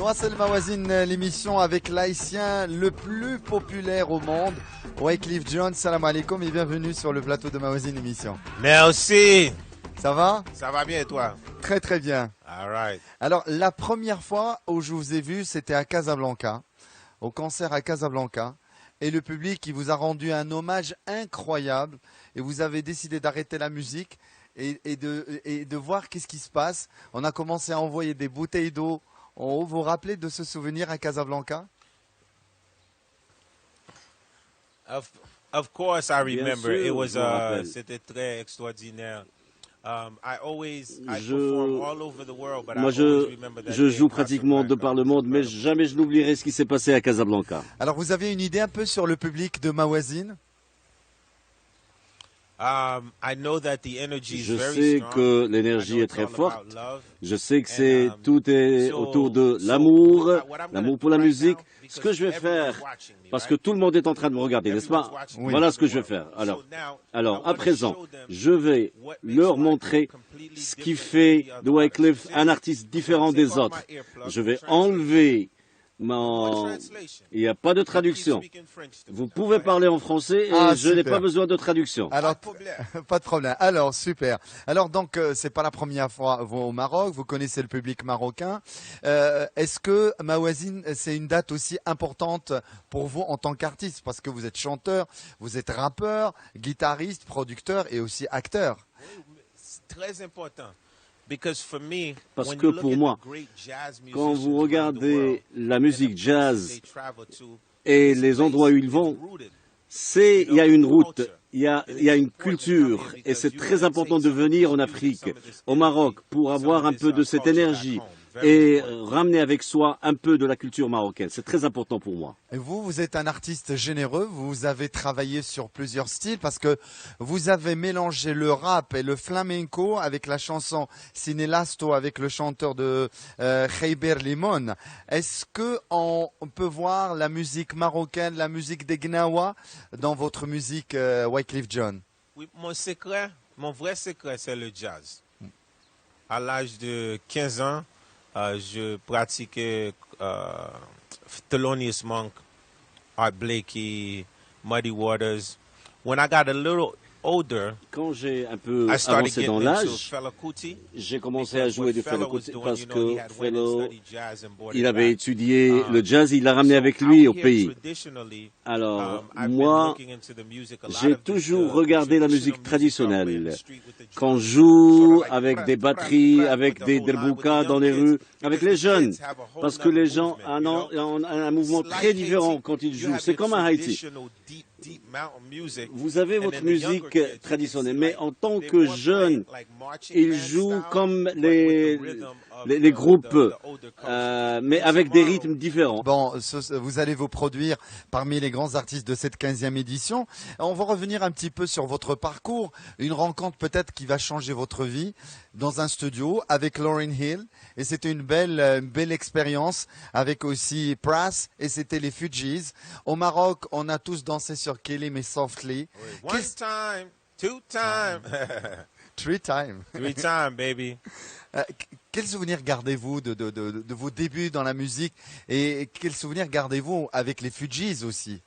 Twassel Mawazine, l'émission avec l'haïtien le plus populaire au monde, Wyclef Jean. Salam alaikum et bienvenue sur le plateau de Mawazine émission. Merci. Ça va? Ça va bien et toi? Très très bien. All right. Alors la première fois où je vous ai vu, c'était à Casablanca, au concert à Casablanca. Et le public qui vous a rendu un hommage incroyable. Et vous avez décidé d'arrêter la musique et de voir qu'est-ce qui se passe. On a commencé à envoyer des bouteilles d'eau en haut. Vous vous rappelez de ce souvenir à Casablanca? Of course I remember. Bien sûr, It was je me rappelle. c'était très extraordinaire. I Je- perform all over the world, but Moi, I always remember that je day joue in pratiquement de Casablanca. par le monde, mais jamais je n'oublierai ce qui s'est passé à Casablanca. Alors vous avez une idée un peu sur le public de Mawazine? I know that the energy is Je very sais strong. que I l'énergie know est it's très all about forte. love. Je sais que And, tout est so- autour de so l'amour, what I'm l'amour gonna pour la do right musique. now, Ce que je vais because faire, watching me, parce que right? tout le monde est en train de me regarder, n'est-ce pas? Everyone's watching Oui. Voilà ce que the je vais world. faire. Alors, So now, I à wanna présent, show them je vais what makes leur Wyclef montrer completely ce qui different fait than the de other Wyclef artists. un artiste différent Take des off autres. my earplugs, Je vais translate. enlever No mon... translation. Il n'y a pas de Keep traduction. speaking French to me. Vous pouvez parler en français et Ah, je n'ai super. pas besoin de traduction. Alors, Pas de problème. pas de problème. Alors, super. Alors, donc, c'est pas la première fois vous au Maroc. Vous connaissez le public marocain. Est-ce que Mawazine, c'est une date aussi importante pour vous en tant qu'artiste? Parce que vous êtes chanteur, vous êtes rappeur, guitariste, producteur et aussi acteur. C'est très important. Because for me, Parce when que you look pour at moi, the great jazz quand musicians vous around the regardez world, la and musique the places jazz they travel to, et this les place endroits où ils is vont, rooted. il y a une route, il y a une culture, et c'est très important de venir en Afrique, au Maroc, pour avoir un peu de cette énergie et ramener avec soi un peu de la culture marocaine. C'est très important pour moi. Et vous, vous êtes un artiste généreux. Vous avez travaillé sur plusieurs styles parce que vous avez mélangé le rap et le flamenco avec la chanson Sinelasto avec le chanteur de Khayber Limon. Est-ce que on peut voir la musique marocaine, la musique des Gnawa dans votre musique Wyclef Jean? Oui, mon vrai secret, c'est le jazz. À l'âge de 15 ans, je pratiquais Thelonious Monk, Art Blakey, Muddy Waters. When I got a little older, Quand j'ai un peu I started avancé dans getting into l'âge, Fela Kuti. j'ai commencé à Because jouer what du Fela Fela was Kuti doing, parce you know, he que had went and Fela, studied jazz and brought il it avait back. étudié le jazz, il l'a ramené avec So lui au out here, pays. traditionally, Alors, I've been moi, looking into the music. A lot j'ai of toujours the regardé la traditional musique music traditionnelle. out in the street with the Qu'on drums. joue Sort of like avec prap, des prap, batteries, prap, avec with the des whole line with the derboukas young dans les kids. rues, avec Because les the jeunes. kids have a whole Parce que nother les gens movement, you know? ont un mouvement It's très like différent Haiti. quand ils You jouent. have C'est your comme à Haïti. traditional deep mountain music, Vous avez and votre then the younger musique kids, you can traditionnelle, see, mais like, en tant they're que more jeunes, playing like marching ils band jouent style, comme but with les, the rhythm of les groupes, the older cultures. mais And avec des tomorrow, rythmes différents. Bon, vous allez vous produire parmi les grands artistes de cette 15e édition. On va revenir un petit peu sur votre parcours, une rencontre peut-être qui va changer votre vie dans un studio avec Lauryn Hill. Et c'était une belle expérience avec aussi Pras et c'était les Fugees. Au Maroc, on a tous dansé sur Kelly mais Softly. one time, two time, Three time. 3 time, baby. Quel souvenir gardez-vous de vos débuts dans la musique et quel souvenir gardez-vous avec les Fugees aussi?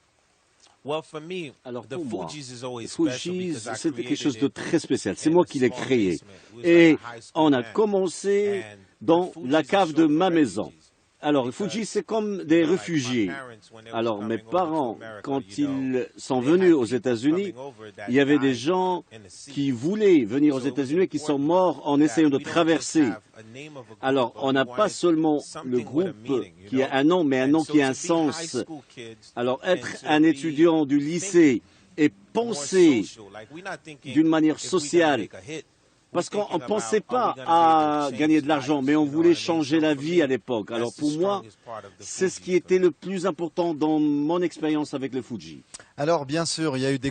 Well, for me, Alors the pour moi, Fugees is always les special Fugees, because I c'était quelque chose created de it très spécial. C'est in moi a qui l'ai small créé. basement. It was Et like a high school on a band. commencé And dans the Fugees la is cave de short ma for maison. refugees. Alors, les Because, Fugees, c'est comme des you know, like my réfugiés. parents, when they was Alors, mes coming over to parents, America, quand you know, ils sont they venus had aux people États-Unis, coming over that il y avait des died gens in the sea. qui voulaient venir aux So it was États-Unis et qui sont important morts en that essayant de we don't just traverser. have a name of a group, Alors, but on we n'a pas wanted seulement le something with a groupe meaning, you qui a know? un nom, mais un And nom so qui a un to be high sens. school kids Alors, and être to un be étudiant du lycée et more penser social, like we're not thinking d'une manière if we gotta sociale, make a hit. parce qu'on ne pensait Are we pas gonna be à able to gagner change de l'argent, lives, mais on you know voulait what I mean? changer So la for vie me, à l'époque. Alors that's the pour moi, strongest part of the c'est ce Fugees qui for était me. le plus important dans mon expérience avec le Fuji. Alors bien sûr, il y a eu des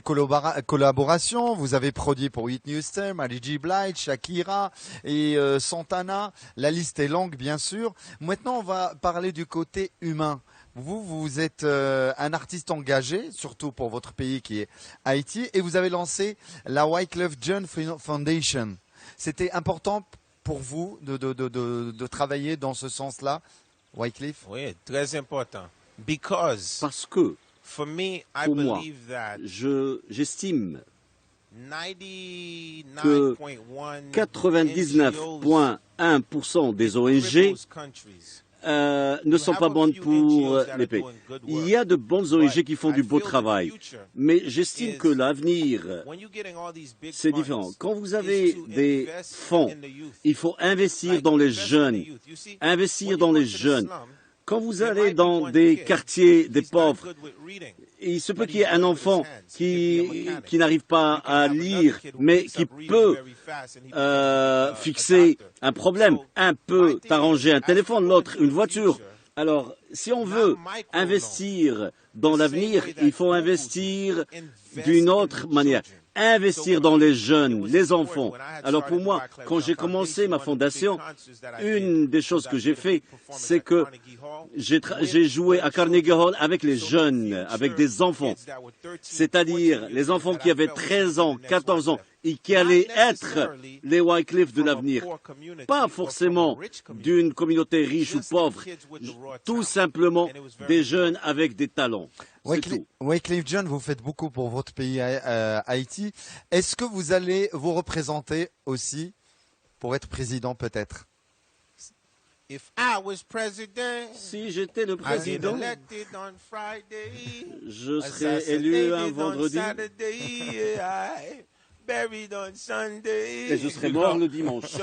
collaborations. Vous avez produit pour Whitney Houston, Mary J. Blige, Shakira et Santana. La liste est longue, bien sûr. Maintenant, on va parler du côté humain. Vous êtes un artiste engagé, surtout pour votre pays qui est Haïti, et vous avez lancé la Wyclef Jean Foundation. C'était important pour vous de travailler dans ce sens-là? Wycliffe? Oui, très important. Because Parce que, for me, I pour moi, believe that j'estime 99.1 99,1% des ONG ne sont pas bonnes pour les pays. Il y a de bonnes ONG qui font du beau travail, mais j'estime que l'avenir, c'est différent. Quand vous avez des fonds, il faut investir dans les jeunes, investir dans les jeunes. Quand vous allez dans des quartiers des pauvres, il se peut qu'il y ait un enfant qui n'arrive pas à lire, mais qui peut fixer un problème. Un peut arranger un téléphone, l'autre une voiture. Alors, si on veut investir dans l'avenir, il faut investir d'une autre manière. Investir dans les jeunes, les enfants. Alors pour moi, quand j'ai commencé ma fondation, une des choses que j'ai fait, c'est que j'ai joué à Carnegie Hall avec les jeunes, avec des enfants. C'est-à-dire les enfants qui avaient 13 ans, 14 ans et qui allaient être les Wycliffe de l'avenir. Pas forcément d'une communauté riche ou pauvre, tout simplement des jeunes avec des talents. Wycliffe Jean, vous faites beaucoup pour votre pays Haïti. Est-ce que vous allez vous représenter aussi pour être président peut-être? Si j'étais le président, je serais élu un vendredi et je serais mort le dimanche.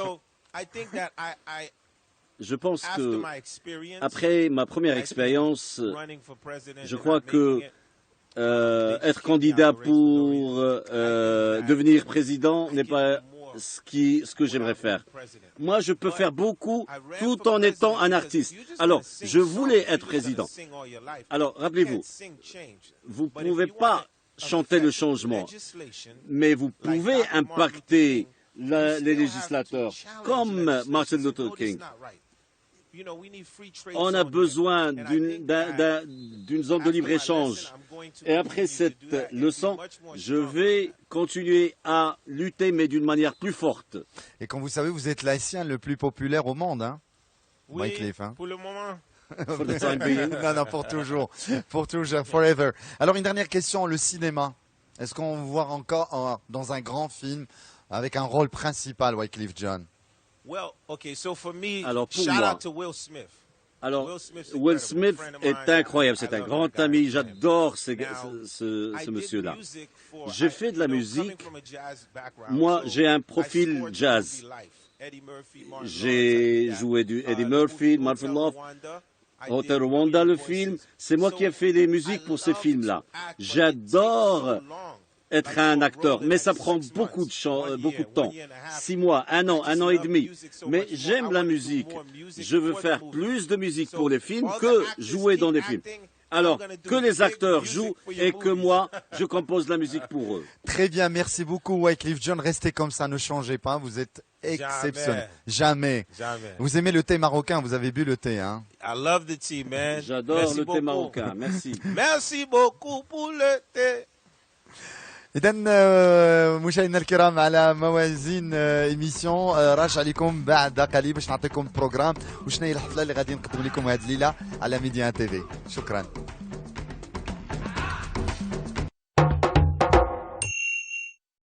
Je pense que, après ma première expérience, je crois que être candidat pour devenir président n'est pas ce que j'aimerais faire. Moi, je peux faire beaucoup tout en étant un artiste. Alors, je voulais être président. Alors, rappelez-vous, vous ne pouvez pas chanter le changement, mais vous pouvez impacter les législateurs, comme Martin Luther King. On a besoin d'une zone de libre-échange. Et après cette leçon, je vais continuer à lutter, mais d'une manière plus forte. Et comme vous savez, vous êtes l'haïtien le plus populaire au monde, hein? Oui, Wycliffe, hein? pour le moment. For the time being. Non, pour toujours. Pour toujours, forever. Alors, une dernière question, le cinéma. Est-ce qu'on vous voit encore dans un grand film avec un rôle principal, Wycliffe Jean? Alors pour moi, Will Smith est incroyable, c'est un grand ami, j'adore ce monsieur-là. J'ai fait de la musique, moi j'ai un profil jazz. J'ai joué du Eddie Murphy, Marvin Love, Hotel Rwanda, le film. C'est moi qui ai fait les musiques pour ce film-là. J'adore être un acteur, mais ça prend beaucoup de temps. 6 mois, un an et demi. Mais j'aime la musique. Je veux faire plus de musique pour les films que jouer dans des films. Alors, que les acteurs jouent et que moi, je compose la musique pour eux. Très bien, merci beaucoup Wycliffe Jean. Restez comme ça, ne changez pas, vous êtes exceptionnel. Jamais. Vous aimez le thé marocain, vous avez bu le thé, hein? I love the tea, man. J'adore le thé marocain, merci. Merci beaucoup pour le thé. إذا مشاهدينا الكرام على موازين ايميسيون راجع لكم بعد قليل باش نعطيكم بروغرام وشنو هي الحفله اللي غادي نقدم لكم هذه الليله على ميديا تي في. شكرا.